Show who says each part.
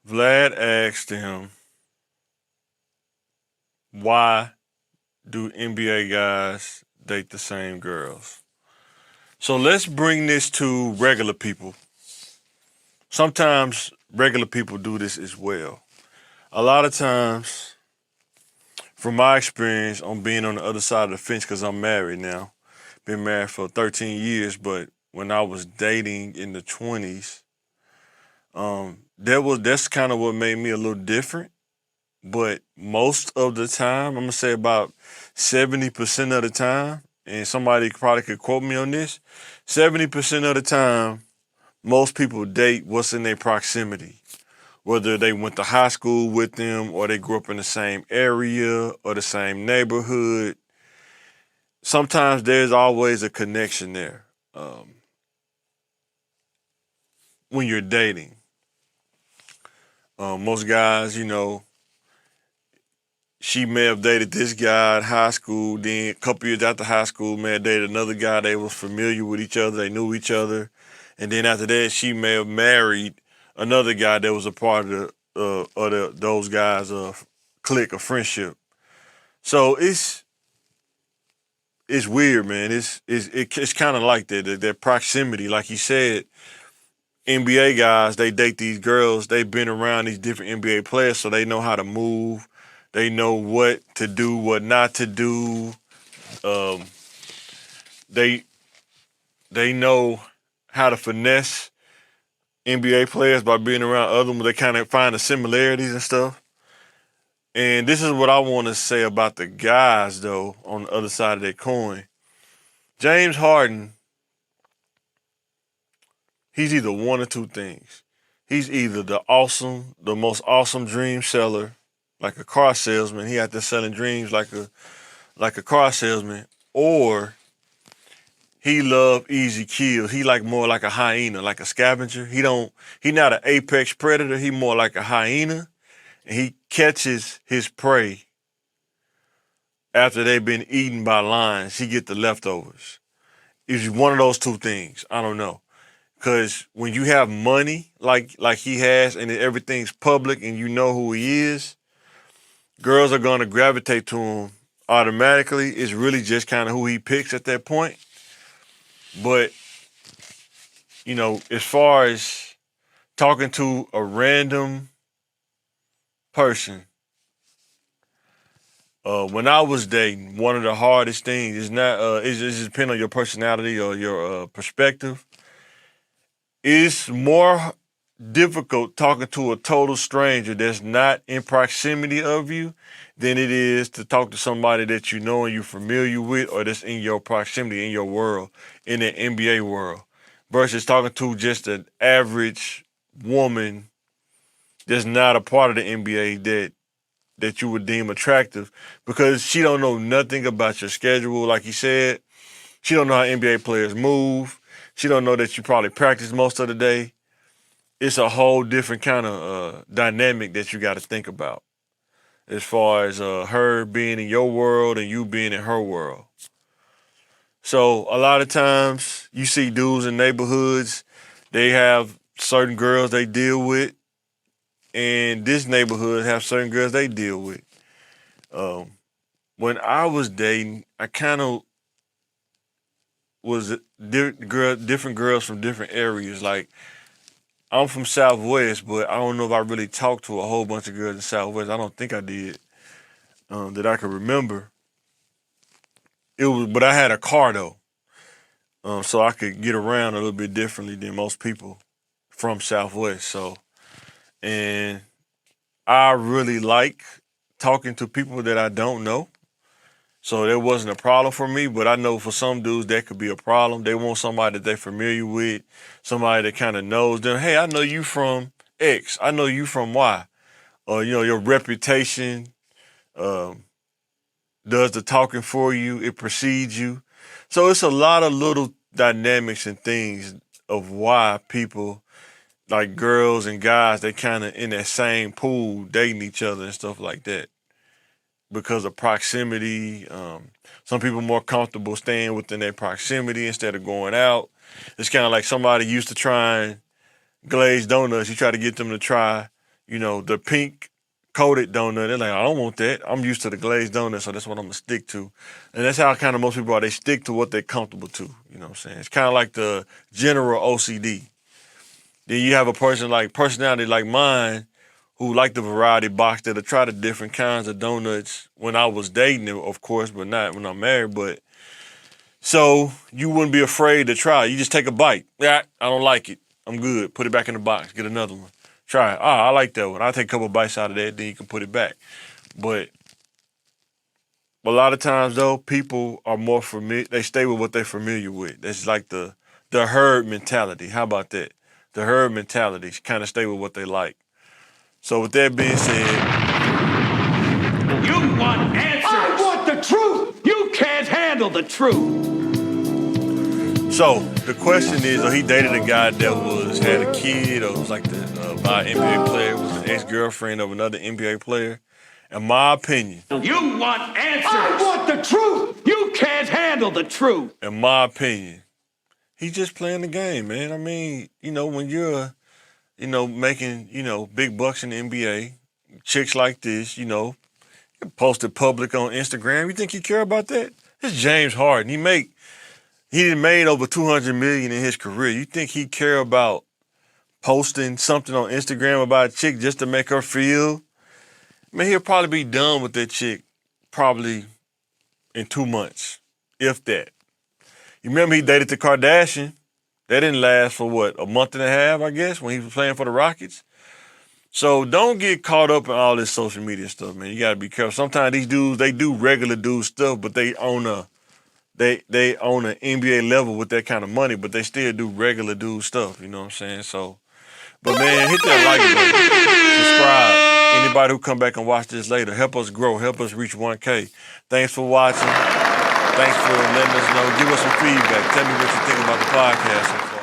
Speaker 1: Vlad asked him, why do NBA guys date the same girls? So let's bring this to regular people. Sometimes regular people do this as well. A lot of times, from my experience on being on the other side of the fence, because I'm married now, been married for 13 years, but when I was dating in the 20s, that's kind of what made me a little different. But most of the time, I'm gonna say about 70% of the time, and somebody probably could quote me on this, 70% of the time, most people date what's in their proximity. Whether they went to high school with them or they grew up in the same area or the same neighborhood. Sometimes there's always a connection there when you're dating. Most guys, she may have dated this guy in high school. Then a couple years after high school, may have dated another guy. They was familiar with each other. They knew each other. And then after that, she may have married another guy that was a part of those guys' clique of friendship. So it's weird, man. It's kind of like that proximity. Like you said, NBA guys, they date these girls. They've been around these different NBA players, so they know how to move. They know what to do, what not to do. Um, they they know how to finesse NBA players by being around other them. They kind of find the similarities and stuff. And this is what I want to say about the guys, though, on the other side of that coin. James Harden, he's either one or two things. He's either the most awesome dream seller, like a car salesman. He out there selling dreams like a car salesman, or he love easy kills. He like more like a hyena, like a scavenger. He not an apex predator. He more like a hyena, and he catches his prey after they've been eaten by lions. He get the leftovers. It's one of those two things. I don't know. Cause when you have money like he has and everything's public and you know who he is, girls are gonna gravitate to him automatically. It's really just kind of who he picks at that point. But as far as talking to a random person, when I was dating, one of the hardest things is not it just depends on your personality or your perspective. It's more difficult talking to a total stranger that's not in proximity of you than it is to talk to somebody that you know and you're familiar with or that's in your proximity, in your world, in the NBA world, versus talking to just an average woman that's not a part of the NBA that you would deem attractive because she don't know nothing about your schedule. Like you said, she don't know how NBA players move. She don't know that you probably practice most of the day. It's a whole different kind of dynamic that you got to think about as far as her being in your world and you being in her world. So a lot of times you see dudes in neighborhoods, they have certain girls they deal with, and this neighborhood have certain girls they deal with. Um, when I was dating, I kind of was different girls from different areas. Like I'm from Southwest, but I don't know if I really talked to a whole bunch of girls in Southwest. I don't think I did that I can remember. But I had a car though, so I could get around a little bit differently than most people from Southwest. So, and I really like talking to people that I don't know. So that wasn't a problem for me, but I know for some dudes that could be a problem. They want somebody that they're familiar with, somebody that kind of knows them. Hey, I know you from X. I know you from Y. Or, your reputation um, does the talking for you. It precedes you. So it's a lot of little dynamics and things of why people, like girls and guys, they kind of in that same pool dating each other and stuff like that because of proximity. Some people more comfortable staying within their proximity instead of going out. It's kind of like somebody used to trying glazed donuts. You try to get them to try, the pink coated donut. They're like, I don't want that. I'm used to the glazed donut, so that's what I'm gonna stick to. And that's how kind of most people are. They stick to what they're comfortable to. You know what I'm saying? It's kind of like the general OCD. Then you have a personality like mine who like the variety box that'll try the different kinds of donuts when I was dating, of course, but not when I'm married. But so you wouldn't be afraid to try. You just take a bite. Yeah, I don't like it. I'm good. Put it back in the box. Get another one. Try it. I like that one. I'll take a couple bites out of that, then you can put it back. But a lot of times, though, people are more familiar. They stay with what they're familiar with. That's like the herd mentality. How about that? The herd mentality. Kind of stay with what they like. So with that being said,
Speaker 2: you want answers. I want the truth. You can't handle the truth.
Speaker 1: So the question is, he dated a guy that had a kid, or was like by an NBA player, was an ex-girlfriend of another NBA player. In my opinion,
Speaker 2: you want answers. I want the truth. You can't handle the truth.
Speaker 1: In my opinion, he's just playing the game, man. I mean, when you're, making, big bucks in the NBA, chicks like this, posted public on Instagram. You think he care about that? It's James Harden. He done made over $200 million in his career. You think he care about posting something on Instagram about a chick just to make her feel? Man, he'll probably be done with that chick probably in 2 months, if that. You remember he dated the Kardashian? That didn't last for what, a month and a half, I guess, when he was playing for the Rockets. So don't get caught up in all this social media stuff, man. You gotta be careful. Sometimes these dudes, they do regular dude stuff, but they own an NBA level with that kind of money, but they still do regular dude stuff, you know what I'm saying? So, but man, hit that like button, subscribe. Anybody who come back and watch this later, help us grow, help us reach 1K. Thanks for watching. Thanks for letting us know. Give us some feedback. Tell me what you think about the podcast.